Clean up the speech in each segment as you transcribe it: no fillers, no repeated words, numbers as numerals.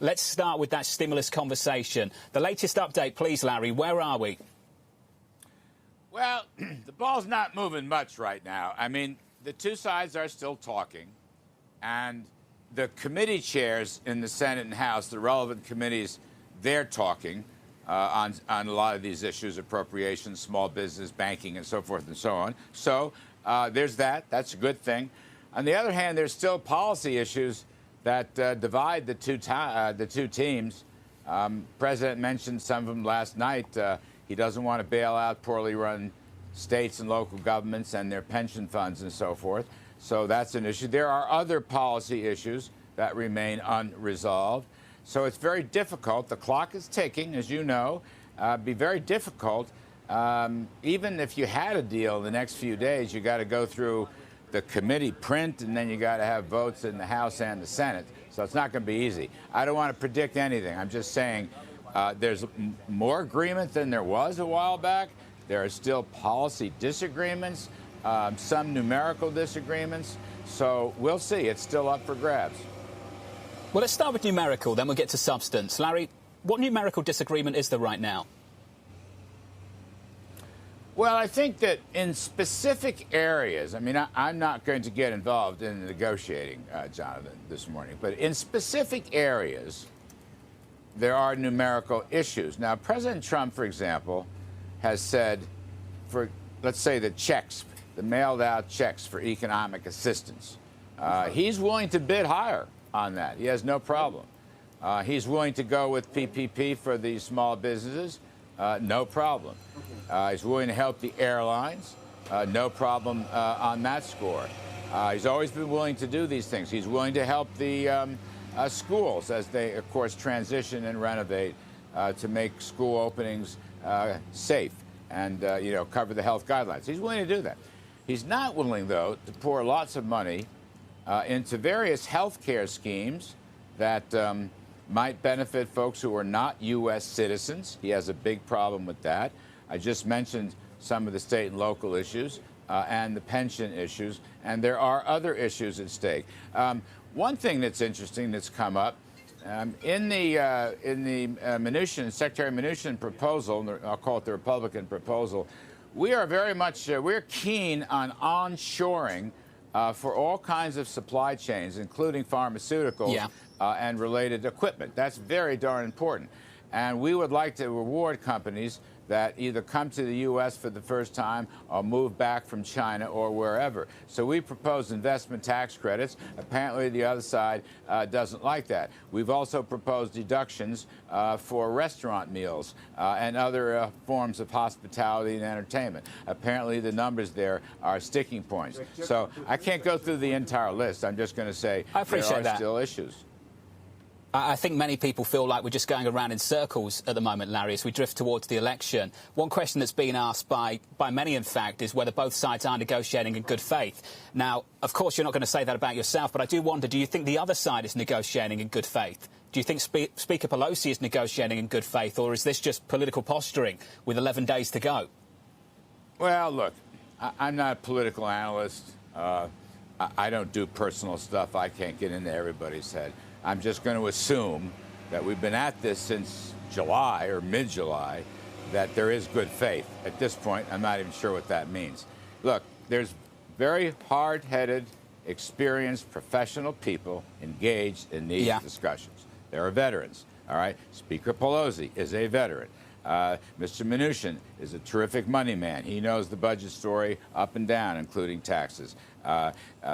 Let's start with that stimulus conversation. The latest update, please, Larry. Where are we? Well, the ball's not moving much right now. I mean, the two sides are still talking, and the committee chairs in the Senate and House, the relevant committees, they're talking on a lot of these issues, appropriations, small business, banking, and so forth and so on. So there's that. That's a good thing. On the other hand, there's still policy issues that divide the two teams. President mentioned some of them last night. He doesn't want to bail out poorly run states and local governments and their pension funds and so forth. So that's an issue. There are other policy issues that remain unresolved. So it's very difficult. The clock is ticking, as you know. Be very difficult. Even if you had a deal in the next few days, you got to go through the committee print, and then you got to have votes in the House and the Senate. So it's not going to be easy. I don't want to predict anything. I'm just saying there's more agreement than there was a while back. There are still policy disagreements, some numerical disagreements. So we'll see. It's still up for grabs. Well, let's start with numerical, then we'll get to substance. Larry, what numerical disagreement is there right now? Well, I think that in specific areas, I mean, I'm not going to get involved in the negotiating, Jonathan, this morning, but in specific areas, there are numerical issues. Now, President Trump, for example, has said for, let's say, the checks, the mailed out checks for economic assistance, he's willing to bid higher on that. He has no problem. He's willing to go with PPP for the small businesses. No problem. He's willing to help the airlines. No problem on that score. He's always been willing to do these things. He's willing to help the schools as they, of course, transition and renovate to make school openings safe and, cover the health guidelines. He's willing to do that. He's not willing, though, to pour lots of money into various health care schemes that might benefit folks who are not U.S. citizens. He has a big problem with that. I just mentioned some of the state and local issues and the pension issues, and there are other issues at stake. One thing that's interesting that's come up in the Mnuchin, Secretary Mnuchin proposal, I'll call it the Republican proposal, we are very much we're keen on onshoring for all kinds of supply chains, including pharmaceuticals. Yeah. And related equipment. That's very darn important. And we would like to reward companies that either come to the U.S. for the first time or move back from China or wherever. So we propose investment tax credits. Apparently, the other side doesn't like that. We've also proposed deductions for restaurant meals and other forms of hospitality and entertainment. Apparently, the numbers there are sticking points. So I can't go through the entire list. I'm just going to say there are still issues. I think many people feel like we're just going around in circles at the moment, Larry, as we drift towards the election. One question that's been asked by many, in fact, is whether both sides are negotiating in good faith. Now, of course, you're not going to say that about yourself, but I do wonder, do you think the other side is negotiating in good faith? Do you think Speaker Pelosi is negotiating in good faith, or is this just political posturing with 11 days to go? Well, look, I'm not a political analyst. I don't do personal stuff. I can't get into everybody's head. I'm just going to assume that we've been at this since July or mid-July, that there is good faith. At this point, I'm not even sure what that means. Look, there's very hard-headed, experienced, professional people engaged in these discussions. There are veterans, all right? Speaker Pelosi is a veteran. Mr. Mnuchin is a terrific money man. He knows the budget story up and down, including taxes.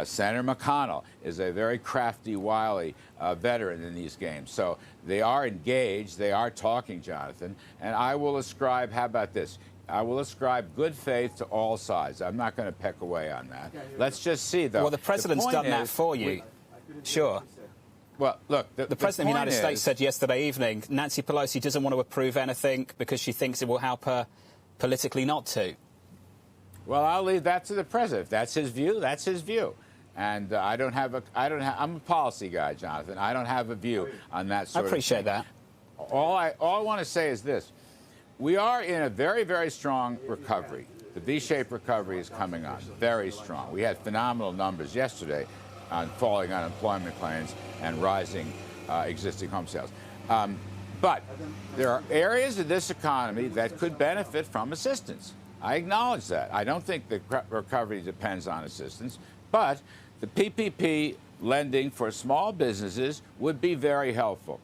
Senator McConnell is a very crafty, wily veteran in these games. So they are engaged. They are talking, Jonathan. And I will ascribe, how about this? I will ascribe good faith to all sides. I'm not going to peck away on that. Let's just see, though. Well, the president's done that for you. Sure. Well, look, the President of the United States said yesterday evening Nancy Pelosi doesn't want to approve anything because she thinks it will help her politically not to. Well, I'll leave that to the President. If that's his view, that's his view. And I'm a policy guy, Jonathan. I don't have a view on that sort of thing. I appreciate that. All I want to say is this. We are in a very, very strong recovery. The V-shaped recovery is coming on, very strong. We had phenomenal numbers yesterday on falling unemployment claims and rising existing home sales. But there are areas of this economy that could benefit from assistance. I acknowledge that. I don't think the recovery depends on assistance, but the PPP lending for small businesses would be very helpful.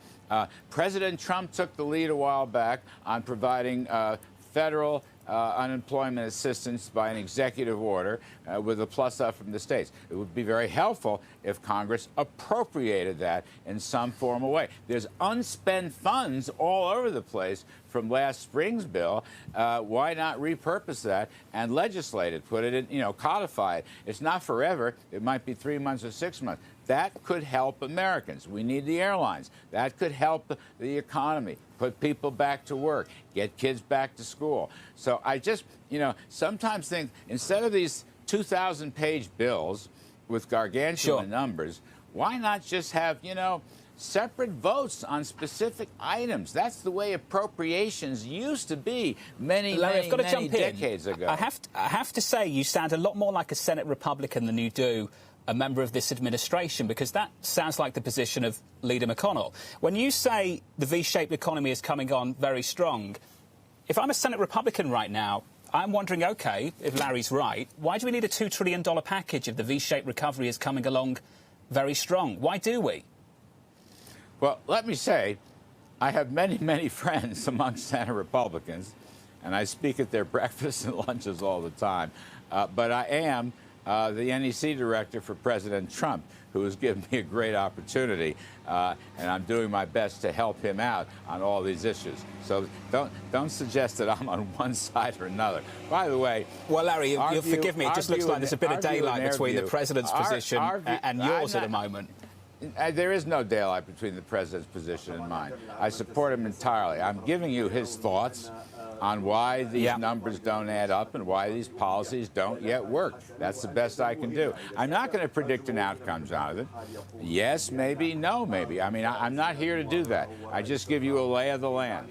President Trump took the lead a while back on providing federal unemployment assistance by an executive order with a plus up from the states. It would be very helpful if Congress appropriated that in some formal way. There's unspent funds all over the place from last spring's bill. Why not repurpose that and legislate it, put it in, codify it? It's not forever. It might be 3 months or 6 months. That could help Americans. We need the airlines. That could help the economy, put people back to work, get kids back to school. So I just, sometimes think instead of these 2,000-page bills with gargantuan numbers, why not just have, separate votes on specific items? That's the way appropriations used to be many decades ago. I have to say, you sound a lot more like a Senate Republican than you do a member of this administration, because that sounds like the position of Leader McConnell. When you say the V-shaped economy is coming on very strong, if I'm a Senate Republican right now, I'm wondering, OK, if Larry's right, why do we need a $2 trillion package if the V-shaped recovery is coming along very strong? Why do we? Well, let me say, I have many, many friends among Senate Republicans, and I speak at their breakfasts and lunches all the time. But I am the NEC director for President Trump, who has given me a great opportunity, and I'm doing my best to help him out on all these issues. So don't suggest that I'm on one side or another. By the way, well, Larry, you'll forgive me. It just looks like there's a bit of daylight between the president's position and yours at the moment. There is no daylight between the president's position and mine. I support him entirely. I'm giving you his thoughts on why these numbers don't add up and why these policies don't yet work. That's the best I can do. I'm not going to predict an outcome, Jonathan. Yes, maybe, no, maybe. I mean, I'm not here to do that. I just give you a lay of the land.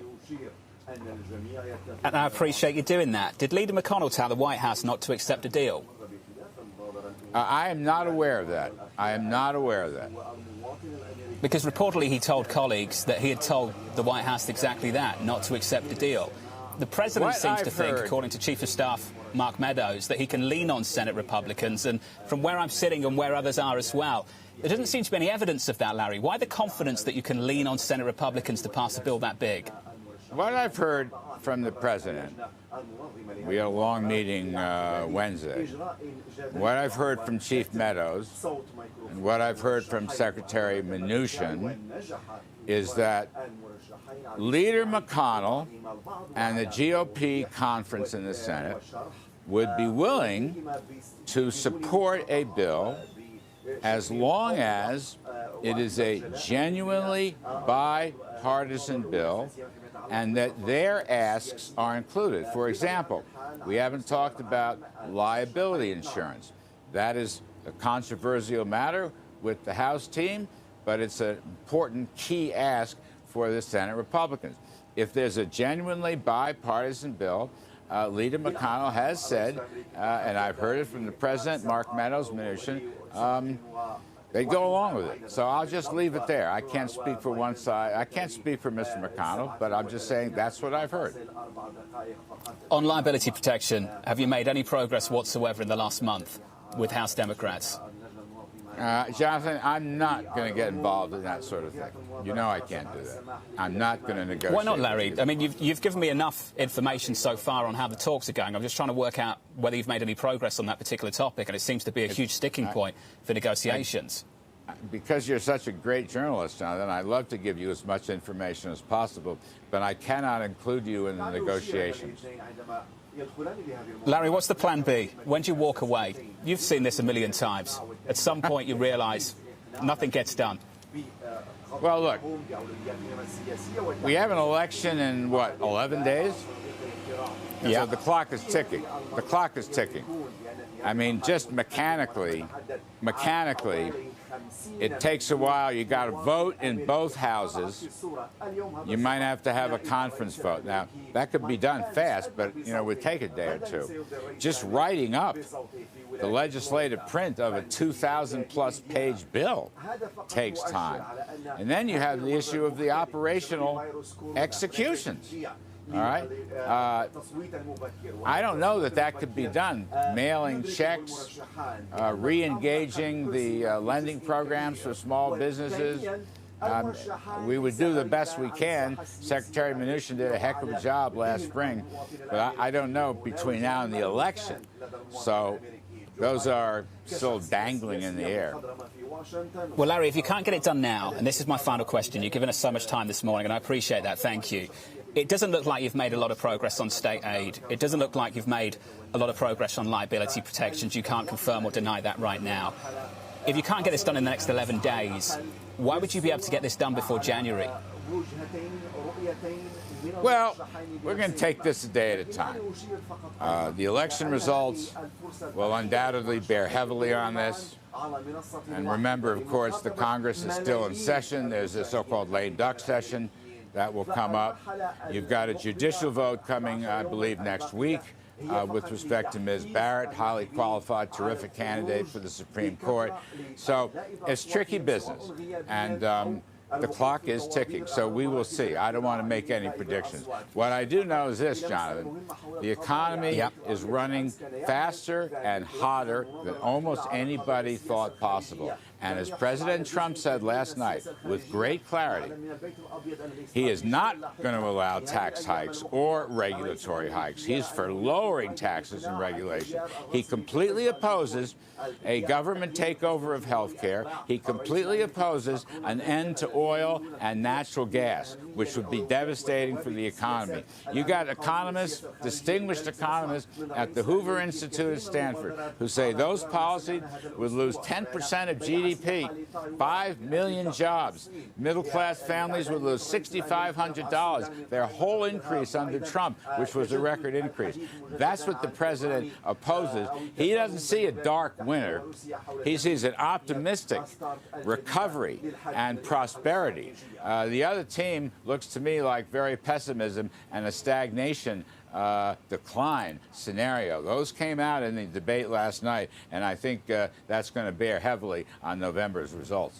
And I appreciate you doing that. Did Leader McConnell tell the White House not to accept a deal? I am not aware of that. I am not aware of that. Because reportedly he told colleagues that he had told the White House exactly that, not to accept a deal. The president seems to think, according to Chief of Staff Mark Meadows, that he can lean on Senate Republicans. And from where I'm sitting and where others are as well, there doesn't seem to be any evidence of that, Larry. Why the confidence that you can lean on Senate Republicans to pass a bill that big? What I've heard from the president, we had a long meeting Wednesday. What I've heard from Chief Meadows and what I've heard from Secretary Mnuchin is that Leader McConnell and the GOP conference in the Senate would be willing to support a bill as long as it is a genuinely bipartisan bill and that their asks are included. For example, we haven't talked about liability insurance. That is a controversial matter with the House team, but it's an important key ask for the Senate Republicans. If there's a genuinely bipartisan bill, Leader McConnell has said, and I've heard it from the president, Mark Meadows, Mnuchin, they go along with it. So I'll just leave it there. I can't speak for one side. I can't speak for Mr. McConnell, but I'm just saying that's what I've heard. On liability protection, have you made any progress whatsoever in the last month with House Democrats? Jonathan, I'm not going to get involved in that sort of thing. You know I can't do that. I'm not going to negotiate. Why not, Larry? I mean, you've given me enough information so far on how the talks are going. I'm just trying to work out whether you've made any progress on that particular topic, and it seems to be a huge sticking point for negotiations. Because you're such a great journalist, Jonathan, I'd love to give you as much information as possible, but I cannot include you in the negotiations. Larry, what's the plan B? When do you walk away? You've seen this a million times. At some point, you realise nothing gets done. Well, look, we have an election in, 11 days? Yeah. So the clock is ticking. The clock is ticking. I mean, just mechanically, It takes a while. You got to vote in both houses. You might have to have a conference vote. Now, that could be done fast, but, it would take a day or two. Just writing up the legislative print of a 2,000-plus page bill takes time. And then you have the issue of the operational executions. All right? I don't know that could be done. Mailing checks, re-engaging the lending programs for small businesses. We would do the best we can. Secretary Mnuchin did a heck of a job last spring, but I don't know between now and the election. So those are still dangling in the air. Well, Larry, if you can't get it done now, and this is my final question, you've given us so much time this morning, and I appreciate that, thank you. It doesn't look like you've made a lot of progress on state aid. It doesn't look like you've made a lot of progress on liability protections. You can't confirm or deny that right now. If you can't get this done in the next 11 days, why would you be able to get this done before January? Well, we're going to take this a day at a time. The election results will undoubtedly bear heavily on this. And remember, of course, the Congress is still in session. There's a so-called lame duck session that will come up. You've got a judicial vote coming, I believe, next week with respect to Ms. Barrett, highly qualified, terrific candidate for the Supreme Court. So it's tricky business. And the clock is ticking, so we will see. I don't want to make any predictions. What I do know is this, Jonathan. The economy is running faster and hotter than almost anybody thought possible. And as President Trump said last night, with great clarity, he is not going to allow tax hikes or regulatory hikes. He's for lowering taxes and regulation. He completely opposes a government takeover of health care. He completely opposes an end to oil and natural gas, which would be devastating for the economy. You got economists, distinguished economists at the Hoover Institute at Stanford, who say those policies would lose 10% of GDP, 5 million jobs. Middle-class families would lose $6,500, their whole increase under Trump, which was a record increase. That's what the president opposes. He doesn't see a dark winter. He sees an optimistic recovery and prosperity. The other team looks to me like very pessimism and a stagnation decline scenario. Those came out in the debate last night, and I think that's going to bear heavily on November's results.